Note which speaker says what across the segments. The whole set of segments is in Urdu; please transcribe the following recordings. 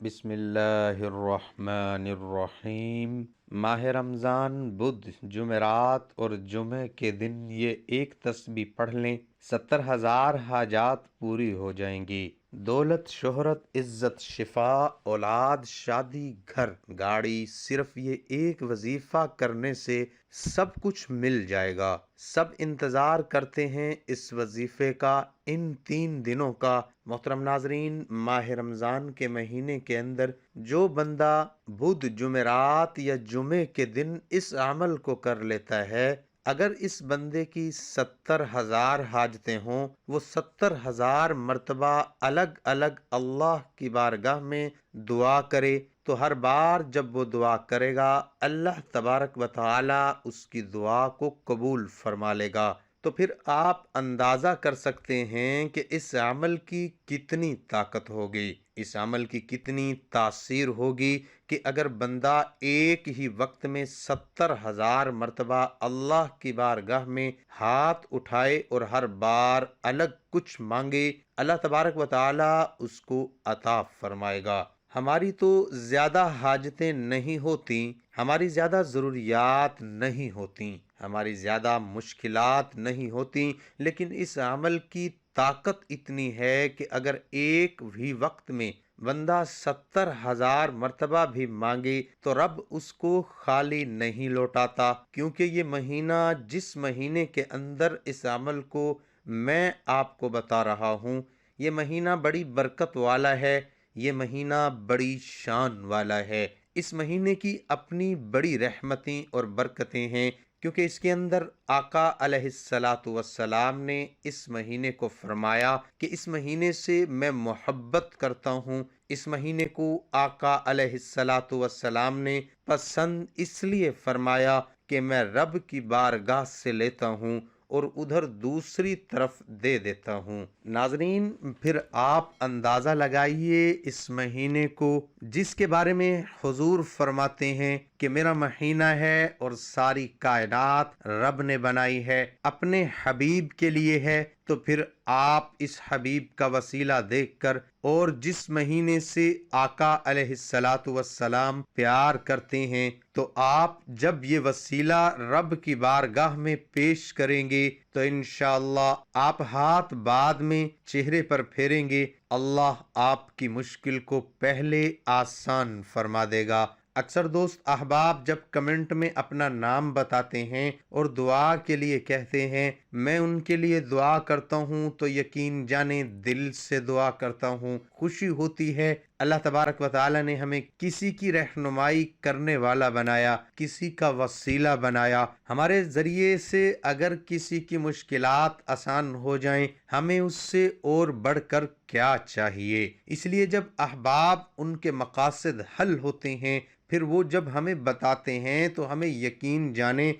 Speaker 1: بسم اللہ الرحمن الرحیم۔ ماہ رمضان بدھ، جمعرات اور جمعہ کے دن یہ ایک تسبیح پڑھ لیں، 70,000 حاجات پوری ہو جائیں گی۔ دولت، شہرت، عزت، شفا، اولاد، شادی، گھر، گاڑی، صرف یہ ایک وظیفہ کرنے سے سب کچھ مل جائے گا۔ سب انتظار کرتے ہیں اس وظیفے کا، ان 3 دنوں کا۔ محترم ناظرین، ماہ رمضان کے مہینے کے اندر جو بندہ بدھ، جمعرات یا جمعے کے دن اس عمل کو کر لیتا ہے، اگر اس بندے کی 70,000 حاجتیں ہوں، وہ 70,000 مرتبہ الگ الگ اللہ کی بارگاہ میں دعا کرے، تو ہر بار جب وہ دعا کرے گا، اللہ تبارک و تعالی اس کی دعا کو قبول فرما لے گا۔ تو پھر آپ اندازہ کر سکتے ہیں کہ اس عمل کی کتنی طاقت ہوگی، اس عمل کی کتنی تاثیر ہوگی کہ اگر بندہ ایک ہی وقت میں 70,000 مرتبہ اللہ کی بارگاہ میں ہاتھ اٹھائے اور ہر بار الگ کچھ مانگے، اللہ تبارک و تعالی اس کو عطا فرمائے گا۔ ہماری تو زیادہ حاجتیں نہیں ہوتی، ہماری زیادہ ضروریات نہیں ہوتی، ہماری زیادہ مشکلات نہیں ہوتی، لیکن اس عمل کی طاقت اتنی ہے کہ اگر ایک بھی وقت میں بندہ 70,000 مرتبہ بھی مانگے تو رب اس کو خالی نہیں لوٹاتا، کیونکہ یہ مہینہ، جس مہینے کے اندر اس عمل کو میں آپ کو بتا رہا ہوں، یہ مہینہ بڑی برکت والا ہے، یہ مہینہ بڑی شان والا ہے۔ اس مہینے کی اپنی بڑی رحمتیں اور برکتیں ہیں، کیونکہ اس کے اندر آقا علیہ السلام نے اس مہینے کو فرمایا کہ اس مہینے سے میں محبت کرتا ہوں۔ اس مہینے کو آقا علیہ السلام نے پسند اس لیے فرمایا کہ میں رب کی بارگاہ سے لیتا ہوں اور ادھر دوسری طرف دے دیتا ہوں۔ ناظرین، پھر آپ اندازہ لگائیے اس مہینے کو، جس کے بارے میں حضور فرماتے ہیں کہ میرا مہینہ ہے اور ساری کائنات رب نے بنائی ہے، اپنے حبیب کے لیے ہے، تو پھر آپ اس حبیب کا وسیلہ دیکھ کر اور جس مہینے سے آقا علیہ السلام پیار کرتے ہیں، تو آپ جب یہ وسیلہ رب کی بارگاہ میں پیش کریں گے تو انشاءاللہ آپ ہاتھ بعد میں چہرے پر پھیریں گے، اللہ آپ کی مشکل کو پہلے آسان فرما دے گا۔ اکثر دوست احباب جب کمنٹ میں اپنا نام بتاتے ہیں اور دعا کے لیے کہتے ہیں، میں ان کے لیے دعا کرتا ہوں تو یقین جانیں دل سے دعا کرتا ہوں، خوشی ہوتی ہے۔ اللہ تبارک و تعالی نے ہمیں کسی کی رہنمائی کرنے والا بنایا، کسی کا وسیلہ بنایا، ہمارے ذریعے سے اگر کسی کی مشکلات آسان ہو جائیں، ہمیں اس سے اور بڑھ کر کیا چاہیے۔ اس لیے جب احباب ان کے مقاصد حل ہوتے ہیں، پھر وہ جب ہمیں بتاتے ہیں تو ہمیں یقین جانے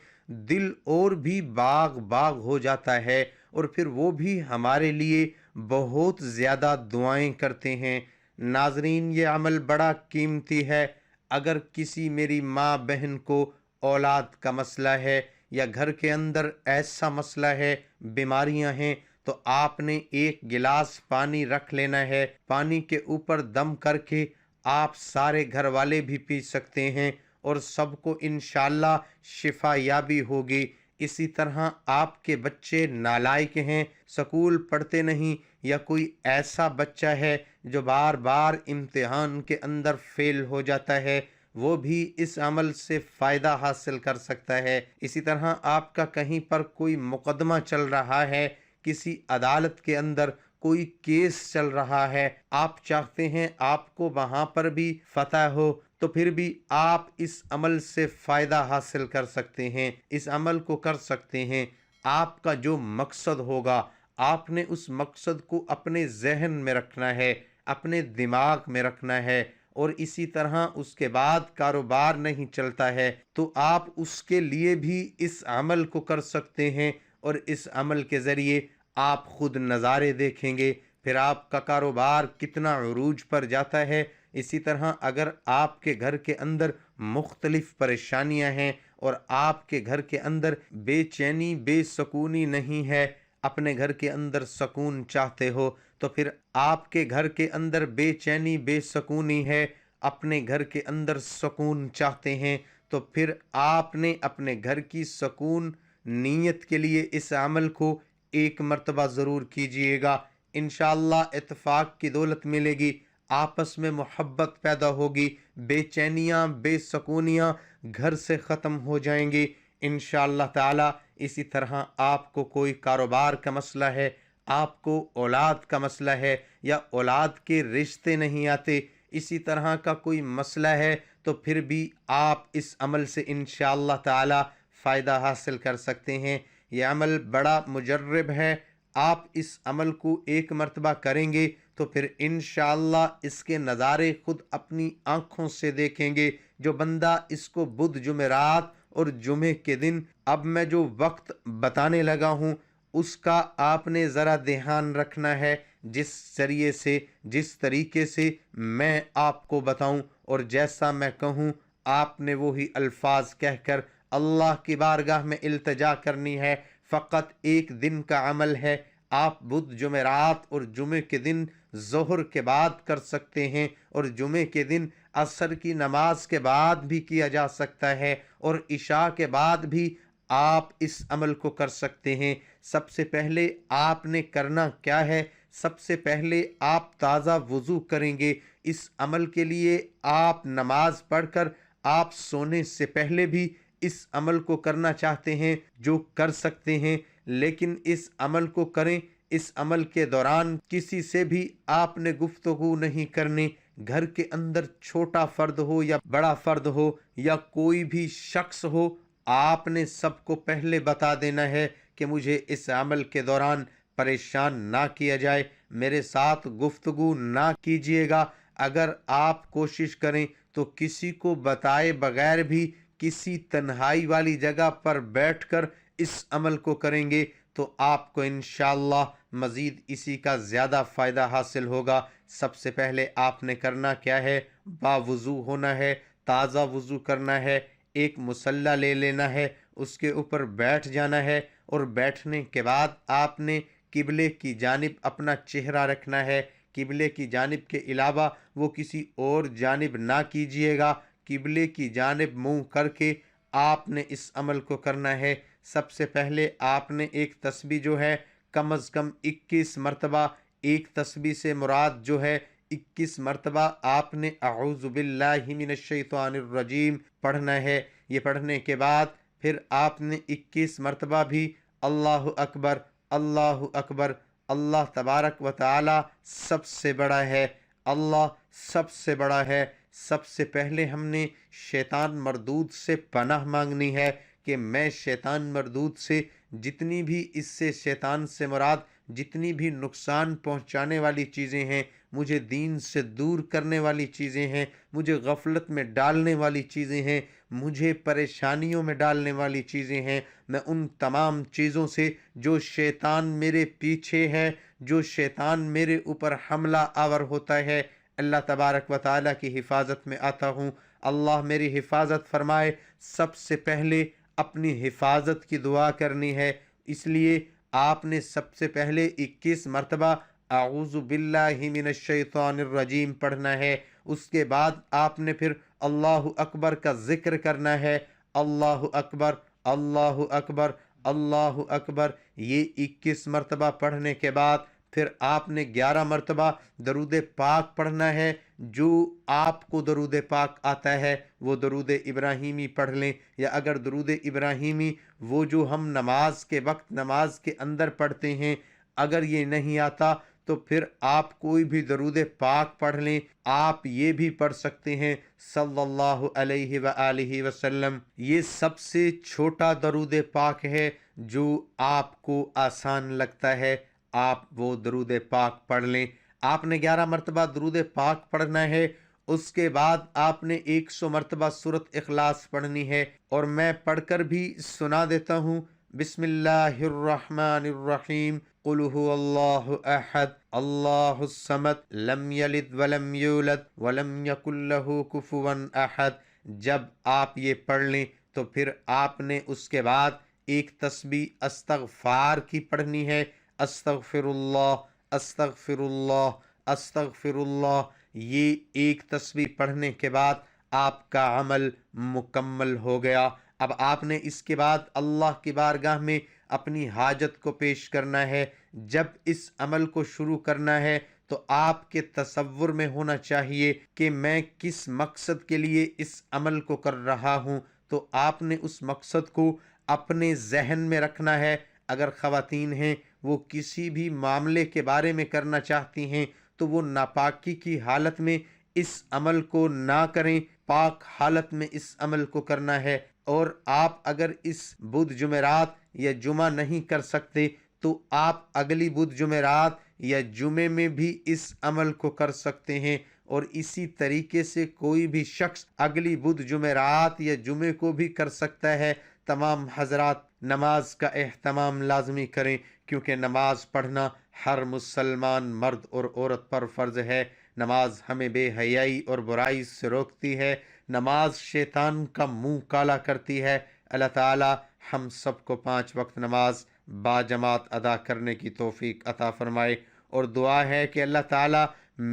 Speaker 1: دل اور بھی باغ باغ ہو جاتا ہے، اور پھر وہ بھی ہمارے لیے بہت زیادہ دعائیں کرتے ہیں۔ ناظرین، یہ عمل بڑا قیمتی ہے۔ اگر کسی میری ماں بہن کو اولاد کا مسئلہ ہے یا گھر کے اندر ایسا مسئلہ ہے، بیماریاں ہیں، تو آپ نے ایک گلاس پانی رکھ لینا ہے، پانی کے اوپر دم کر کے آپ سارے گھر والے بھی پی سکتے ہیں اور سب کو انشاءاللہ شفا یابی ہوگی۔ اسی طرح آپ کے بچے نالائق ہیں، سکول پڑھتے نہیں، یا کوئی ایسا بچہ ہے جو بار بار امتحان کے اندر فیل ہو جاتا ہے، وہ بھی اس عمل سے فائدہ حاصل کر سکتا ہے۔ اسی طرح آپ کا کہیں پر کوئی مقدمہ چل رہا ہے، کسی عدالت کے اندر کوئی کیس چل رہا ہے، آپ چاہتے ہیں آپ کو وہاں پر بھی فتح ہو، تو پھر بھی آپ اس عمل سے فائدہ حاصل کر سکتے ہیں، اس عمل کو کر سکتے ہیں۔ آپ کا جو مقصد ہوگا، آپ نے اس مقصد کو اپنے ذہن میں رکھنا ہے، اپنے دماغ میں رکھنا ہے، اور اسی طرح اس کے بعد کاروبار نہیں چلتا ہے تو آپ اس کے لیے بھی اس عمل کو کر سکتے ہیں، اور اس عمل کے ذریعے آپ خود نظارے دیکھیں گے، پھر آپ کا کاروبار کتنا عروج پر جاتا ہے۔ اسی طرح اگر آپ کے گھر کے اندر مختلف پریشانیاں ہیں اور آپ کے گھر کے اندر بے چینی، بے سکونی نہیں ہے، اپنے گھر کے اندر سکون چاہتے ہو تو پھر آپ کے گھر کے اندر بے چینی بے سکونی ہے، اپنے گھر کے اندر سکون چاہتے ہیں تو پھر آپ نے اپنے گھر کی سکون نیت کے لیے اس عمل کو ایک مرتبہ ضرور کیجئے گا، انشاءاللہ اتفاق کی دولت ملے گی، آپس میں محبت پیدا ہوگی، بے چینیاں بے سکونیاں گھر سے ختم ہو جائیں گی انشاءاللہ تعالی۔ اسی طرح آپ کو کوئی کاروبار کا مسئلہ ہے، آپ کو اولاد کا مسئلہ ہے یا اولاد کے رشتے نہیں آتے، اسی طرح کا کوئی مسئلہ ہے تو پھر بھی آپ اس عمل سے انشاءاللہ تعالی فائدہ حاصل کر سکتے ہیں۔ یہ عمل بڑا مجرب ہے، آپ اس عمل کو ایک مرتبہ کریں گے تو پھر انشاءاللہ اس کے نظارے خود اپنی آنکھوں سے دیکھیں گے۔ جو بندہ اس کو بدھ جمعرات اور جمعے کے دن اب میں جو وقت بتانے لگا ہوں اس کا آپ نے ذرا دھیان رکھنا ہے، جس ذریعے سے جس طریقے سے میں آپ کو بتاؤں اور جیسا میں کہوں آپ نے وہی الفاظ کہہ کر اللہ کی بارگاہ میں التجا کرنی ہے۔ فقط ایک دن کا عمل ہے، آپ بدھ جمعرات اور جمعے کے دن ظہر کے بعد کر سکتے ہیں اور جمعے کے دن عصر کی نماز کے بعد بھی کیا جا سکتا ہے اور عشاء کے بعد بھی آپ اس عمل کو کر سکتے ہیں۔ سب سے پہلے آپ نے کرنا کیا ہے؟ سب سے پہلے آپ تازہ وضو کریں گے۔ اس عمل کے لیے آپ نماز پڑھ کر آپ سونے سے پہلے بھی اس عمل کو کرنا چاہتے ہیں جو کر سکتے ہیں، لیکن اس عمل کو کریں۔ اس عمل کے دوران کسی سے بھی آپ نے گفتگو نہیں کرنی، گھر کے اندر چھوٹا فرد ہو یا بڑا فرد ہو یا کوئی بھی شخص ہو، آپ نے سب کو پہلے بتا دینا ہے کہ مجھے اس عمل کے دوران پریشان نہ کیا جائے، میرے ساتھ گفتگو نہ کیجیے گا۔ اگر آپ کوشش کریں تو کسی کو بتائے بغیر بھی کسی تنہائی والی جگہ پر بیٹھ کر اس عمل کو کریں گے تو آپ کو انشاءاللہ مزید اسی کا زیادہ فائدہ حاصل ہوگا۔ سب سے پہلے آپ نے کرنا کیا ہے؟ باوضو ہونا ہے، تازہ وضو کرنا ہے، ایک مصلی لے لینا ہے، اس کے اوپر بیٹھ جانا ہے اور بیٹھنے کے بعد آپ نے قبلے کی جانب اپنا چہرہ رکھنا ہے۔ قبلے کی جانب کے علاوہ وہ کسی اور جانب نہ کیجیے گا، قبلے کی جانب منہ کر کے آپ نے اس عمل کو کرنا ہے۔ سب سے پہلے آپ نے ایک تسبیح جو ہے کم از کم 21 مرتبہ، ایک تسبیح سے مراد جو ہے 21 مرتبہ آپ نے اعوذ باللہ من الشیطان الرجیم پڑھنا ہے۔ یہ پڑھنے کے بعد پھر آپ نے 21 مرتبہ بھی اللہ اکبر اللہ اکبر، اللہ تبارک و تعالی سب سے بڑا ہے، اللہ سب سے بڑا ہے۔ سب سے پہلے ہم نے شیطان مردود سے پناہ مانگنی ہے کہ میں شیطان مردود سے جتنی بھی اس سے شیطان سے مراد جتنی بھی نقصان پہنچانے والی چیزیں ہیں، مجھے دین سے دور کرنے والی چیزیں ہیں، مجھے غفلت میں ڈالنے والی چیزیں ہیں، مجھے پریشانیوں میں ڈالنے والی چیزیں ہیں، میں ان تمام چیزوں سے جو شیطان میرے پیچھے ہے، جو شیطان میرے اوپر حملہ آور ہوتا ہے، اللہ تبارک و تعالیٰ کی حفاظت میں آتا ہوں۔ اللہ میری حفاظت فرمائے۔ سب سے پہلے اپنی حفاظت کی دعا کرنی ہے، اس لیے آپ نے سب سے پہلے 21 مرتبہ اعوذ باللہ من الشیطان الرجیم پڑھنا ہے۔ اس کے بعد آپ نے پھر اللہ اکبر کا ذکر کرنا ہے، اللہ اکبر اللہ اکبر اللہ اکبر۔ یہ 21 مرتبہ پڑھنے کے بعد پھر آپ نے 11 مرتبہ درود پاک پڑھنا ہے۔ جو آپ کو درود پاک آتا ہے وہ درود ابراہیمی پڑھ لیں، یا اگر درود ابراہیمی وہ جو ہم نماز کے وقت نماز کے اندر پڑھتے ہیں اگر یہ نہیں آتا تو پھر آپ کوئی بھی درود پاک پڑھ لیں۔ آپ یہ بھی پڑھ سکتے ہیں صلی اللہ علیہ وآلہ وسلم۔ یہ سب سے چھوٹا درود پاک ہے جو آپ کو آسان لگتا ہے، آپ وہ درود پاک پڑھ لیں۔ آپ نے 11 مرتبہ درود پاک پڑھنا ہے۔ اس کے بعد آپ نے 100 مرتبہ سورۃ اخلاص پڑھنی ہے، اور میں پڑھ کر بھی سنا دیتا ہوں۔ بسم اللہ الرحمن الرحیم، قل هو اللہ احد اللہ الصمد لم یلد ولم یولد ولم یکن لہ کفوا احد۔ جب آپ یہ پڑھ لیں تو پھر آپ نے اس کے بعد ایک تسبیح استغفار کی پڑھنی ہے، استغفر اللہ، استغفر اللہ، استغفر اللہ۔ یہ ایک تسبیح پڑھنے کے بعد آپ کا عمل مکمل ہو گیا۔ اب آپ نے اس کے بعد اللہ کی بارگاہ میں اپنی حاجت کو پیش کرنا ہے۔ جب اس عمل کو شروع کرنا ہے تو آپ کے تصور میں ہونا چاہیے کہ میں کس مقصد کے لیے اس عمل کو کر رہا ہوں، تو آپ نے اس مقصد کو اپنے ذہن میں رکھنا ہے۔ اگر خواتین ہیں وہ کسی بھی معاملے کے بارے میں کرنا چاہتی ہیں تو وہ ناپاکی کی حالت میں اس عمل کو نہ کریں، پاک حالت میں اس عمل کو کرنا ہے۔ اور آپ اگر اس بدھ جمعرات یا جمعہ نہیں کر سکتے تو آپ اگلی بدھ جمعرات یا جمعے میں بھی اس عمل کو کر سکتے ہیں، اور اسی طریقے سے کوئی بھی شخص اگلی بدھ جمعرات یا جمعے کو بھی کر سکتا ہے۔ تمام حضرات نماز کا اہتمام لازمی کریں، کیونکہ نماز پڑھنا ہر مسلمان مرد اور عورت پر فرض ہے۔ نماز ہمیں بے حیائی اور برائی سے روکتی ہے، نماز شیطان کا منہ کالا کرتی ہے۔ اللہ تعالی ہم سب کو 5 وقت نماز با جماعت ادا کرنے کی توفیق عطا فرمائے، اور دعا ہے کہ اللہ تعالی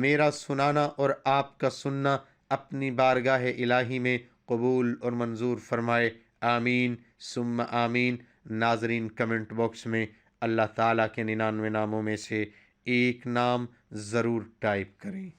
Speaker 1: میرا سنانا اور آپ کا سننا اپنی بارگاہ الہی میں قبول اور منظور فرمائے، آمین ثم آمین۔ ناظرین کمنٹ باکس میں اللہ تعالیٰ کے 99 ناموں میں سے ایک نام ضرور ٹائپ کریں۔